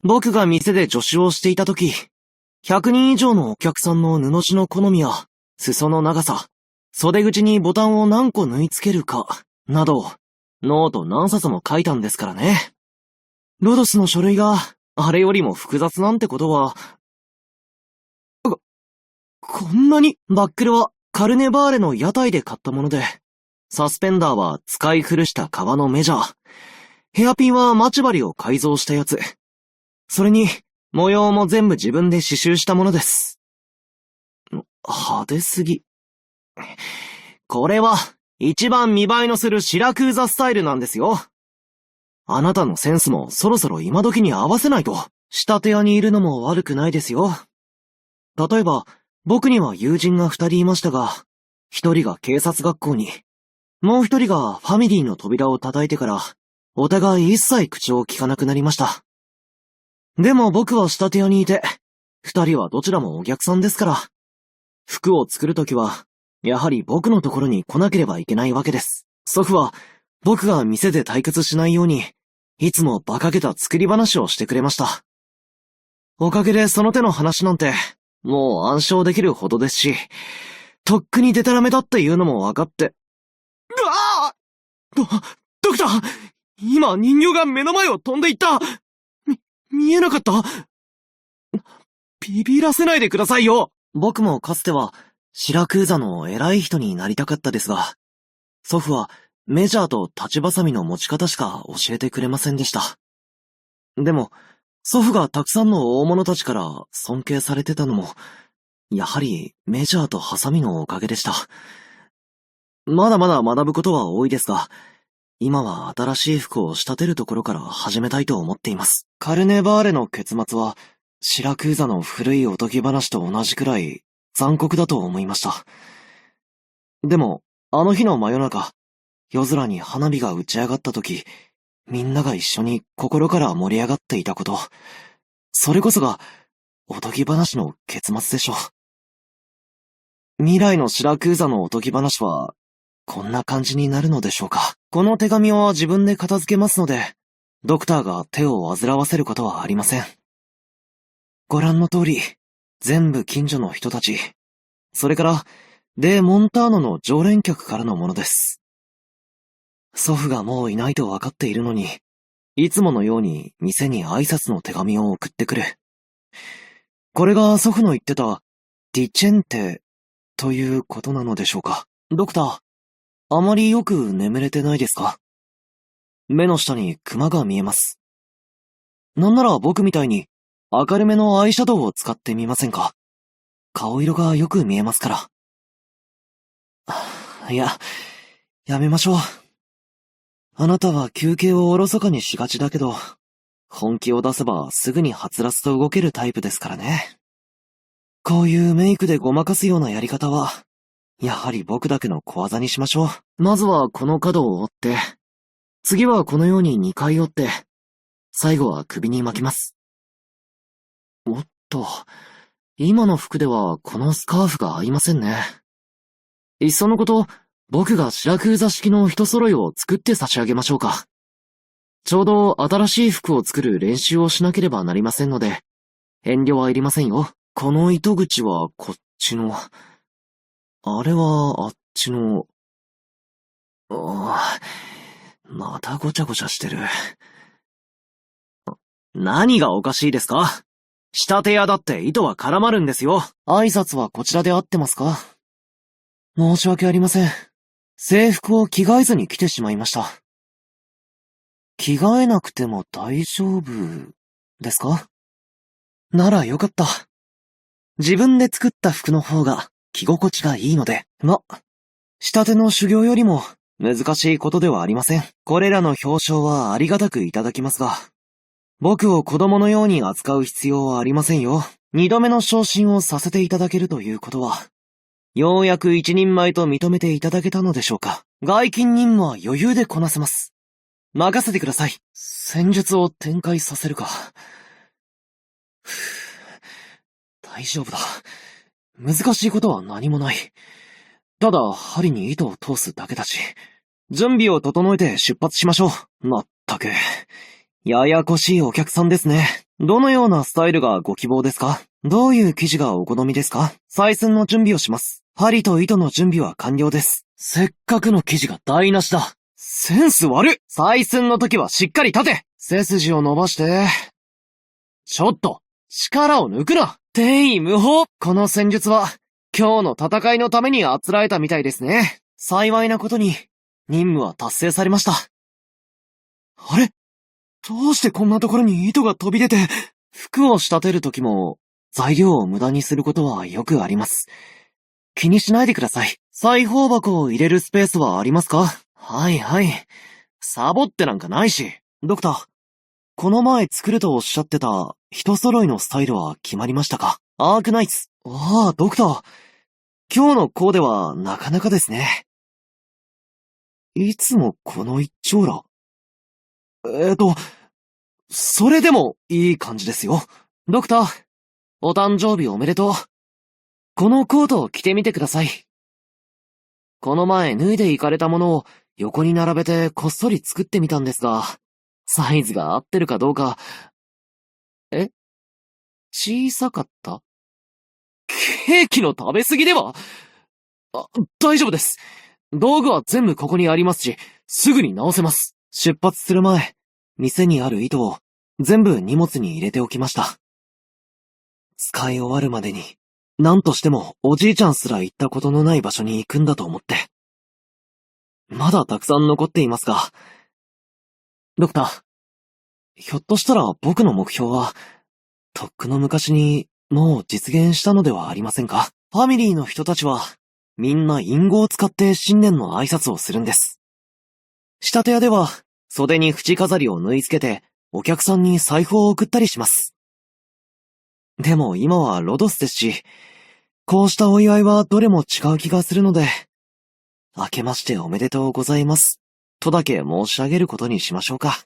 僕が店で助手をしていた時、100人以上のお客さんの布地の好みや、裾の長さ、袖口にボタンを何個縫い付けるか、など、ノート何冊も書いたんですからね。ロドスの書類が、あれよりも複雑なんてことは、こんなに、バックルはカルネバーレの屋台で買ったもので、サスペンダーは使い古した革のメジャー、ヘアピンは待ち針を改造したやつ。それに、模様も全部自分で刺繍したものです。派手すぎ。これは、一番見栄えのするシラクーザスタイルなんですよ。あなたのセンスもそろそろ今時に合わせないと、仕立て屋にいるのも悪くないですよ。例えば、僕には友人が2人いましたが、1人が警察学校に、もう1人がファミリーの扉を叩いてから、お互い一切口を聞かなくなりました。でも僕は仕立て屋にいて、2人はどちらもお客さんですから、服を作るときは、やはり僕のところに来なければいけないわけです。祖父は、僕が店で退屈しないように、いつも馬鹿げた作り話をしてくれました。おかげでその手の話なんて、もう暗唱できるほどですし、とっくにデタラメだっていうのも分かって。うわぁ！ドクター！今人形が目の前を飛んでいった！見えなかった？ビビらせないでくださいよ！僕もかつては、シラクーザの偉い人になりたかったですが、祖父はメジャーと立ちばさみの持ち方しか教えてくれませんでした。でも、祖父がたくさんの大物たちから尊敬されてたのも、やはりメジャーとハサミのおかげでした。まだまだ学ぶことは多いですが、今は新しい服を仕立てるところから始めたいと思っています。カルネバーレの結末は、シラクーザの古いおとぎ話と同じくらい残酷だと思いました。でも、あの日の真夜中、夜空に花火が打ち上がった時、みんなが一緒に心から盛り上がっていたこと、それこそが、おとぎ話の結末でしょう。未来のシラクーザのおとぎ話は、こんな感じになるのでしょうか。この手紙は自分で片付けますので、ドクターが手を煩わせることはありません。ご覧の通り、全部近所の人たち、それから、デ・モンターノの常連客からのものです。祖父がもういないと分かっているのに、いつものように店に挨拶の手紙を送ってくる。これが祖父の言ってた、ディチェンテ、ということなのでしょうか。ドクター、あまりよく眠れてないですか？目の下にクマが見えます。なんなら僕みたいに明るめのアイシャドウを使ってみませんか？顔色がよく見えますから。いや、やめましょう。あなたは休憩をおろそかにしがちだけど、本気を出せばすぐにはつらつと動けるタイプですからね。こういうメイクでごまかすようなやり方は、やはり僕だけの小技にしましょう。まずはこの角を折って、次はこのように2回折って、最後は首に巻きます。おっと、今の服ではこのスカーフが合いませんね。いっそのこと、僕がシラクーザ式の一揃いを作って差し上げましょうか。ちょうど新しい服を作る練習をしなければなりませんので、遠慮はいりませんよ。この糸口はこっちの、あれはあっちの、またごちゃごちゃしてる。何がおかしいですか？仕立て屋だって糸は絡まるんですよ。挨拶はこちらで合ってますか？申し訳ありません。制服を着替えずに来てしまいました。着替えなくても大丈夫ですか？ならよかった。自分で作った服の方が着心地がいいので。仕立ての修行よりも難しいことではありません。これらの表彰はありがたくいただきますが、僕を子供のように扱う必要はありませんよ。2度目の昇進をさせていただけるということは、ようやく一人前と認めていただけたのでしょうか。外勤任務は余裕でこなせます。任せてください。戦術を展開させるか。大丈夫だ。難しいことは何もない。ただ、針に糸を通すだけだし。準備を整えて出発しましょう。まったく、ややこしいお客さんですね。どのようなスタイルがご希望ですか？どういう生地がお好みですか？採寸の準備をします。針と糸の準備は完了です。せっかくの生地が台無しだ。センス悪っ！採寸の時はしっかり立て！背筋を伸ばして。ちょっと、力を抜くな！天意無法！この戦術は、今日の戦いのためにあつらえたみたいですね。幸いなことに、任務は達成されました。あれ？どうしてこんなところに糸が飛び出て、服を仕立てるときも、材料を無駄にすることはよくあります。気にしないでください。裁縫箱を入れるスペースはありますか？はいはい。サボってなんかないし。ドクター、この前作るとおっしゃってた人揃いのスタイルは決まりましたか？アークナイツ。ああ、ドクター。今日のコーデはなかなかですね。いつもこの一丁羅。それでもいい感じですよ。ドクター、お誕生日おめでとう。このコートを着てみてください。この前脱いでいかれたものを横に並べてこっそり作ってみたんですが、サイズが合ってるかどうか。小さかった？ケーキの食べ過ぎでは？大丈夫です。道具は全部ここにありますし、すぐに直せます。出発する前、店にある糸を全部荷物に入れておきました。使い終わるまでに、何としてもおじいちゃんすら行ったことのない場所に行くんだと思って。まだたくさん残っていますが。ドクター、ひょっとしたら僕の目標は、とっくの昔にもう実現したのではありませんか？ファミリーの人たちは、みんな隠語を使って新年の挨拶をするんです。仕立て屋では、袖に縁飾りを縫い付けて、お客さんに財布を送ったりします。でも今はロドスですし、こうしたお祝いはどれも違う気がするので、明けましておめでとうございます。とだけ申し上げることにしましょうか。